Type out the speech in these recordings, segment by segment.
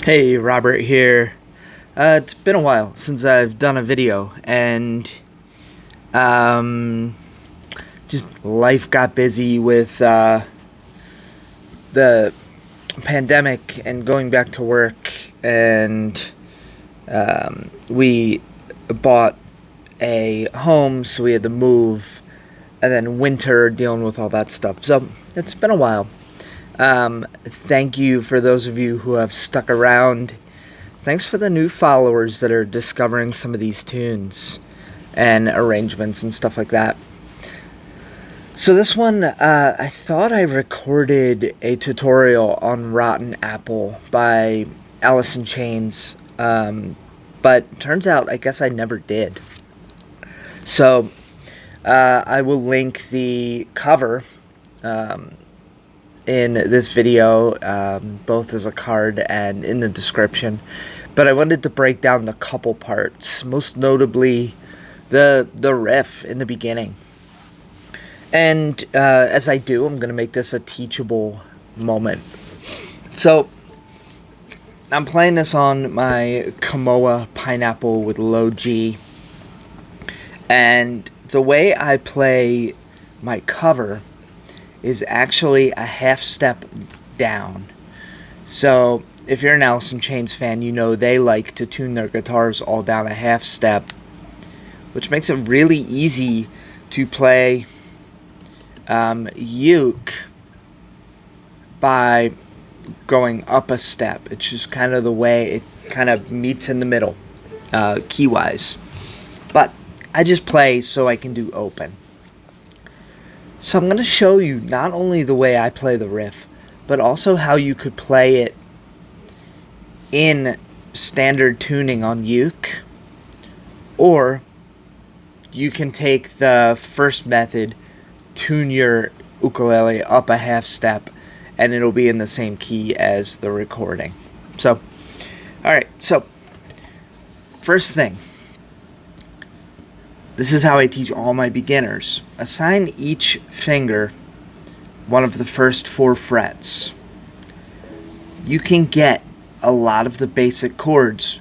Hey, Robert here. It's been a while since I've done a video, and um, just life got busy with the pandemic and going back to work, and we bought a home, so we had to move, and then winter dealing with all that stuff. So it's been a while. Thank you for those of you who have stuck around. Thanks for the new followers that are discovering some of these tunes and arrangements and stuff like that. So this one, I thought I recorded a tutorial on Rotten Apple by Alice in Chains, but turns out I guess I never did. So I will link the cover in this video, both as a card and in the description. But I wanted to break down the couple parts, most notably the riff in the beginning. And as I do, I'm going to make this a teachable moment. So I'm playing this on my Kamoa pineapple with low G. And the way I play my cover is actually a half step down. So if you're an Alice in Chains fan, you know they like to tune their guitars all down a half step, which makes it really easy to play uke by going up a step. It's just kind of the way it kind of meets in the middle, key-wise. But I just play so I can do open. So I'm going to show you not only the way I play the riff, but also how you could play it in standard tuning on uke, or you can take the first method, tune your ukulele up a half step, and it'll be in the same key as the recording. So, alright, so first thing, this is how I teach all my beginners. Assign each finger one of the first 4 frets. You can get a lot of the basic chords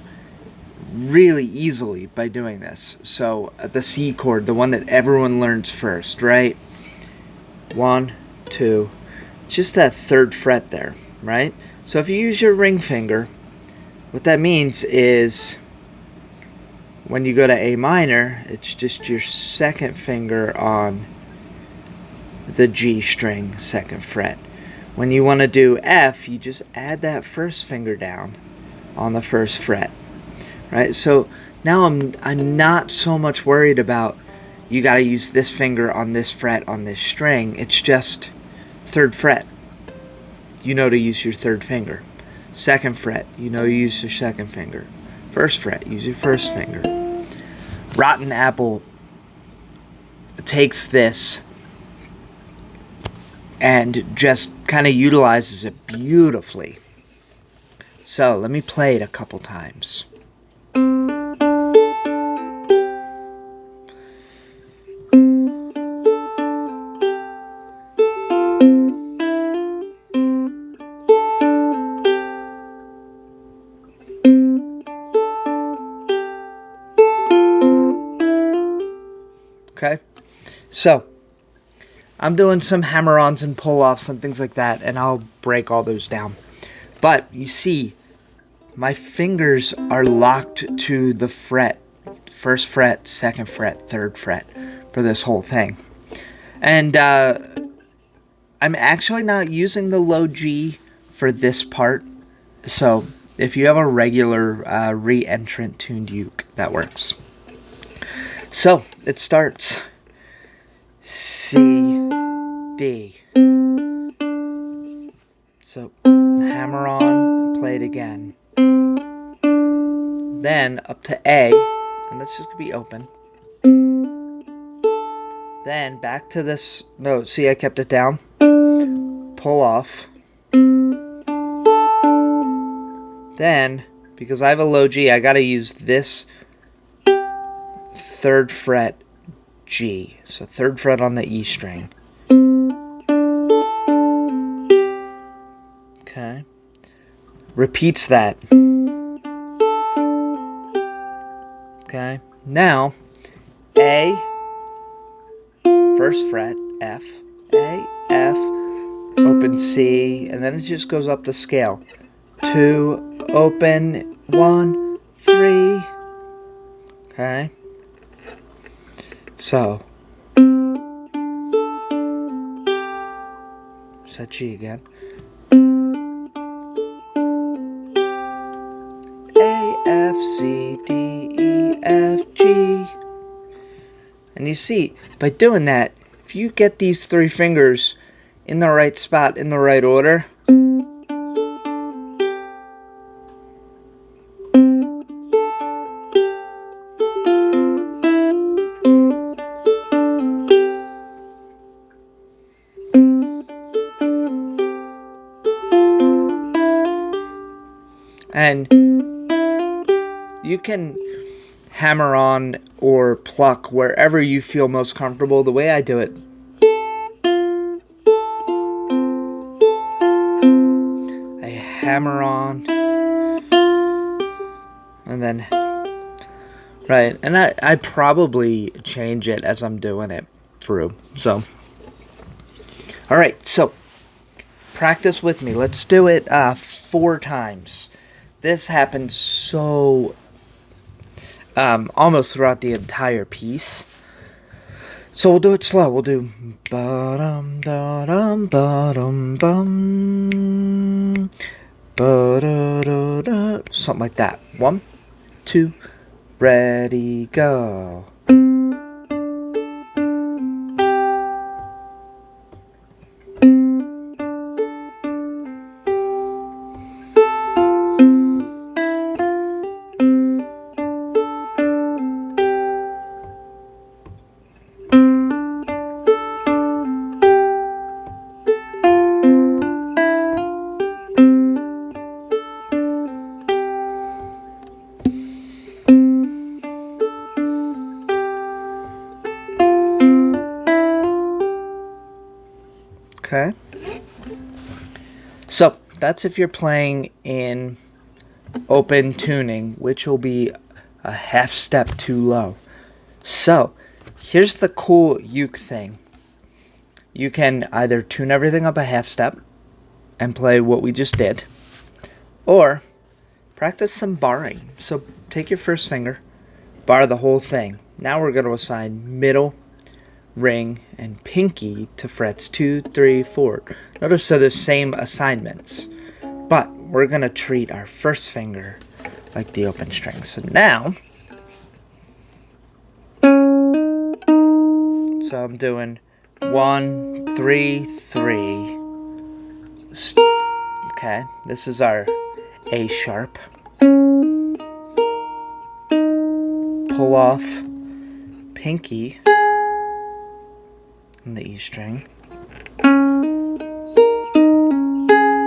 really easily by doing this. So the C chord, the one that everyone learns first, right? 1, 2, just that 3rd fret there, right? So if you use your ring finger, what that means is when you go to A minor, it's just your 2nd finger on the G string, 2nd fret. When you want to do F, you just add that 1st finger down on the 1st fret, right? So now I'm not so much worried about you got to use this finger on this fret on this string. It's just 3rd fret. You know to use your 3rd finger. 2nd fret, you know you use your 2nd finger. 1st fret, use your 1st finger. Rotten Apple takes this and just kind of utilizes it beautifully. So let me play it a couple times. Okay, so I'm doing some hammer-ons and pull-offs and things like that, and I'll break all those down. But you see, my fingers are locked to the fret, 1st fret, 2nd fret, 3rd fret for this whole thing. And I'm actually not using the low G for this part. So if you have a regular re-entrant tuned uke, that works. So it starts C, D. So hammer on, play it again. Then up to A, and this is going to be open. Then back to this note. See, I kept it down. Pull off. Then, because I have a low G, I got to use this 3rd fret G. So 3rd fret on the E string. Okay. repeats that. Okay, now A, first fret, F, A, F, open C, and then it just goes up the scale. 2, open, 1, 3. Okay, so set G again. A, F, C, D, E, F, G. And you see, by doing that, if you get these 3 fingers in the right spot, in the right order, and you can hammer on or pluck wherever you feel most comfortable. The way I do it, I hammer on and then right, and I probably change it as I'm doing it through. So alright, so practice with me. Let's do it 4 times. This happens so almost throughout the entire piece. So we'll do it slow. We'll do ba-dum da-dum ba-dum bum ba-da-da-da, something like that. 1, 2, ready, go. Okay. So that's if you're playing in open tuning, which will be a half step too low. So here's the cool uke thing. You can either tune everything up a half step and play what we just did, or practice some barring. So take your first finger, bar the whole thing. Now we're going to assign middle, ring, and pinky to frets 2, 3, 4. Notice they're the same assignments, but we're going to treat our first finger like the open string. So now, so I'm doing 1, 3, 3. Okay, this is our A sharp. Pull off pinky on the E string.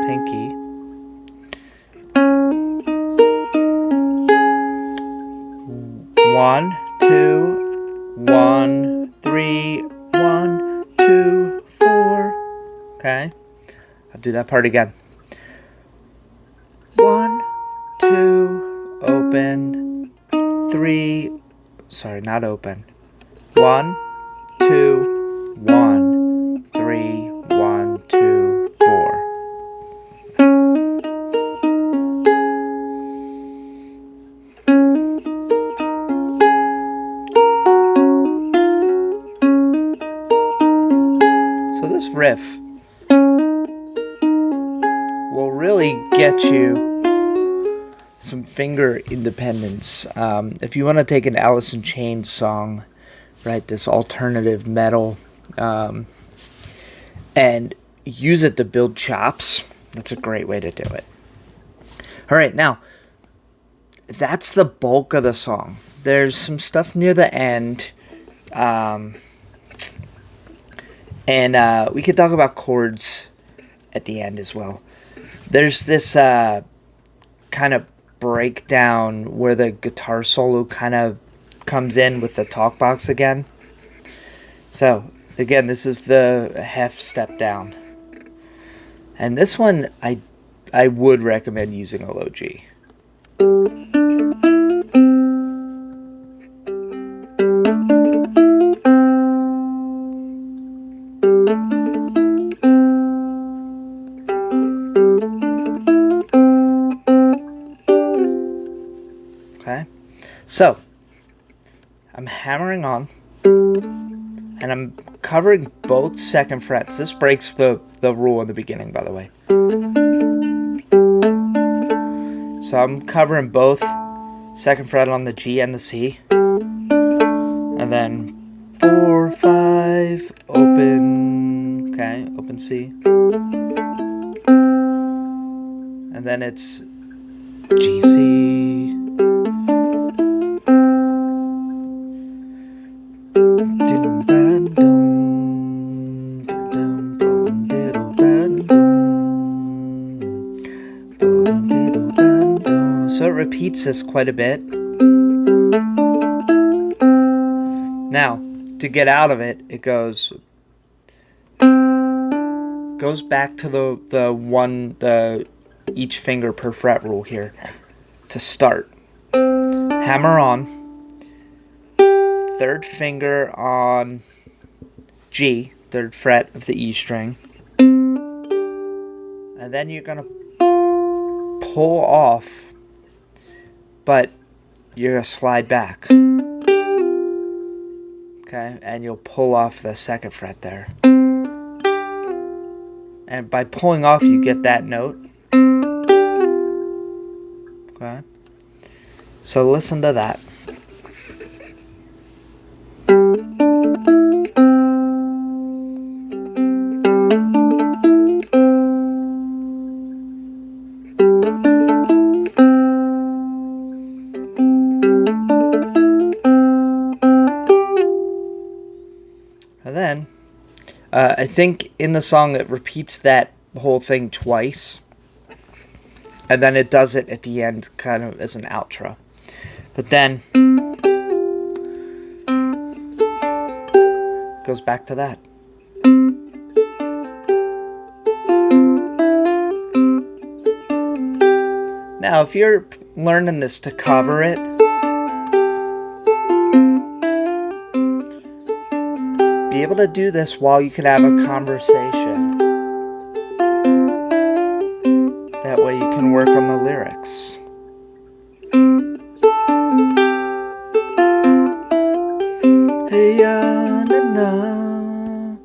Pinky. One, 2, 1, 3, 1, 2, 4. Okay, I'll do that part again. 1, 2, open, 3, sorry, not open. 1, 2, 1, 3, 1, 2, 4. So this riff will really get you some finger independence. If you want to take an Alice in Chains song, right, this alternative metal, and use it to build chops, that's a great way to do it. All right, now, that's the bulk of the song. There's some stuff near the end, and we could talk about chords at the end as well. There's this kind of breakdown where the guitar solo kind of comes in with the talk box again. So again, this is the half step down, and this one I I would recommend using a low G. Okay, so I'm hammering on, and I'm covering both second frets. This breaks the rule in the beginning, by the way. So I'm covering both second fret on the G and the C, and then 4, 5, open, okay, open C, and then it's G, C, so it repeats this quite a bit. Now, to get out of it, it goes back to the each finger per fret rule here. To start, hammer on, third finger on G, third fret of the E string, and then you're gonna pull off, but you're gonna slide back. Okay, and you'll pull off the second fret there. And by pulling off, you get that note. Okay, so listen to that. And then, I think in the song it repeats that whole thing twice. And then it does it at the end kind of as an outro. But then, it goes back to that. Now, if you're learning this to cover it, be able to do this while you can have a conversation. That way you can work on the lyrics. Hey, na na,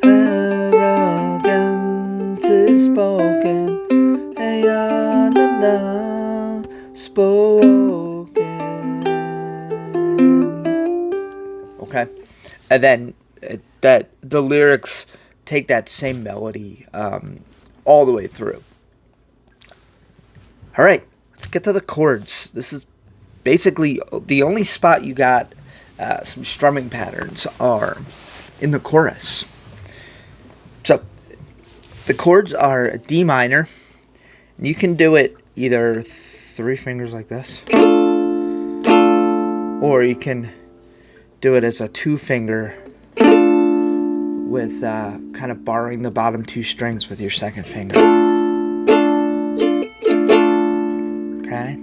arrogance is spoken. Hey, na na, spoken. Okay, and then that the lyrics take that same melody all the way through. All right, let's get to the chords. This is basically the only spot you got some strumming patterns are in the chorus. So the chords are a D minor. You can do it either 3 fingers like this, or you can do it as a 2 finger with kind of barring the bottom 2 strings with your second finger. Okay,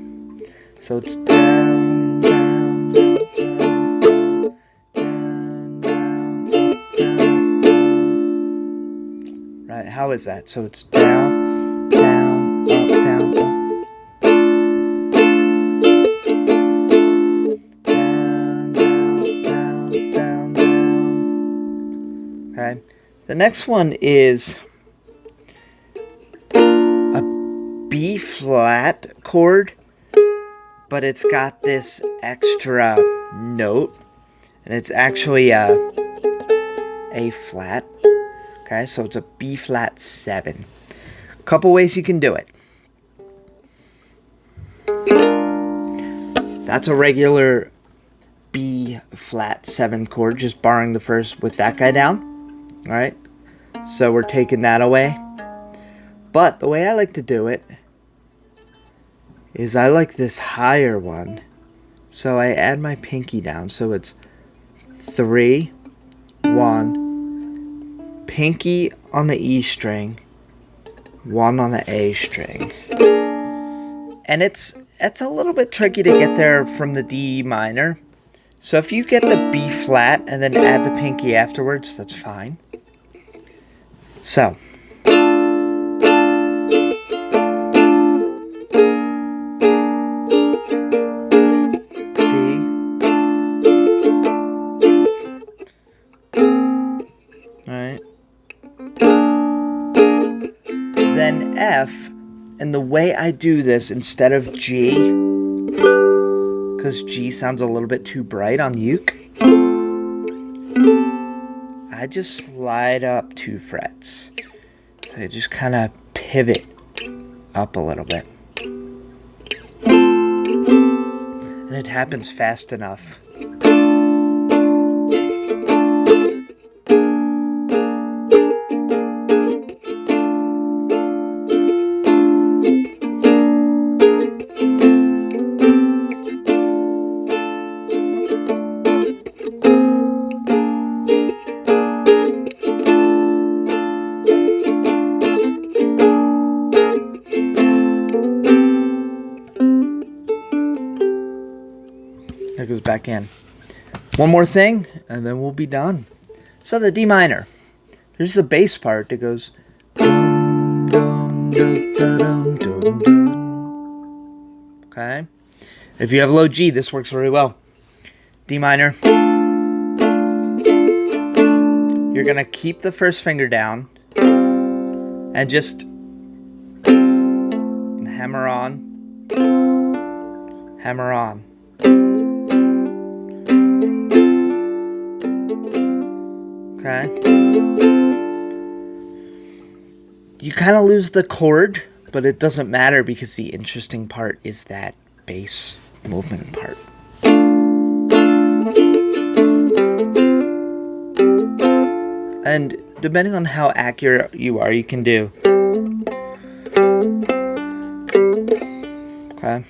so it's down, down, down, down, down, down, down. Right, how is that? So it's down, down, up, down, up. Okay. The next one is a B flat chord, but it's got this extra note, and it's actually a flat. Okay, so it's a B flat 7. A couple ways you can do it. That's a regular B flat 7 chord, just barring the first with that guy down. Alright, so we're taking that away. But the way I like to do it is I like this higher one. So I add my pinky down. So it's 3, 1, pinky on the E string, 1 on the A string. And it's a little bit tricky to get there from the D minor. So if you get the B flat and then add the pinky afterwards, that's fine. So. Then F, and the way I do this instead of G, because G sounds a little bit too bright on uke, I just slide up 2 frets. So I just kind of pivot up a little bit. And it happens fast enough. That goes back in. One more thing, and then we'll be done. So the D minor. There's a bass part that goes. Okay? If you have low G, this works very well. D minor. You're going to keep the first finger down and just hammer on. Hammer on. Okay. You kind of lose the chord, but it doesn't matter because the interesting part is that bass movement part. And depending on how accurate you are, you can do. Okay.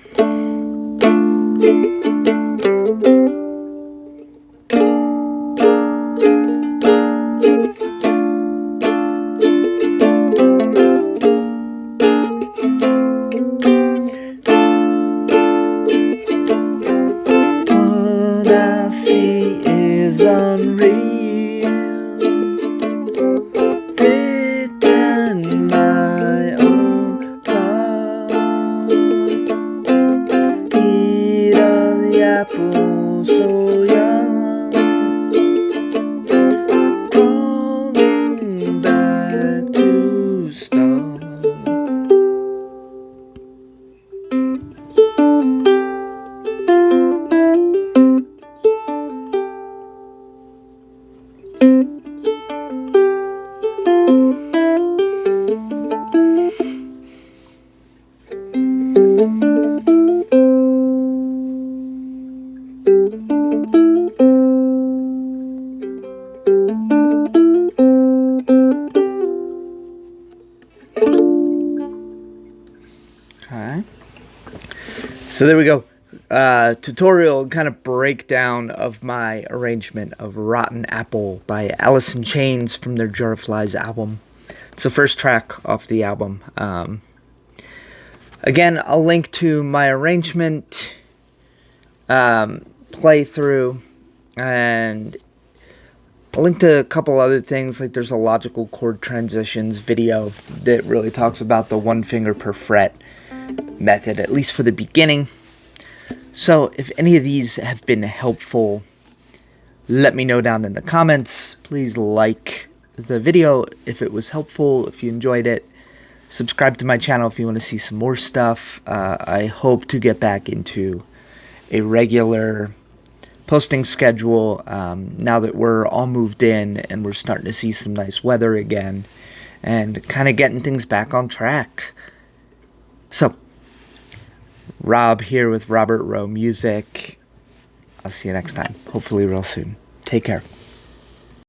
So there we go. Tutorial kind of breakdown of my arrangement of Rotten Apple by Alice in Chains from their Jar of Flies album. It's the first track off the album. Again, I'll link to my arrangement, playthrough, and I'll link to a couple other things, like there's a logical chord transitions video that really talks about the 1 finger per fret method, at least for the beginning. So if any of these have been helpful, let me know down in the comments. Please like the video if it was helpful, if you enjoyed it. Subscribe to my channel if you want to see some more stuff. I hope to get back into a regular posting schedule now that we're all moved in and we're starting to see some nice weather again and kind of getting things back on track. So, Rob here with Robert Rowe Music. I'll see you next time, hopefully real soon. Take care.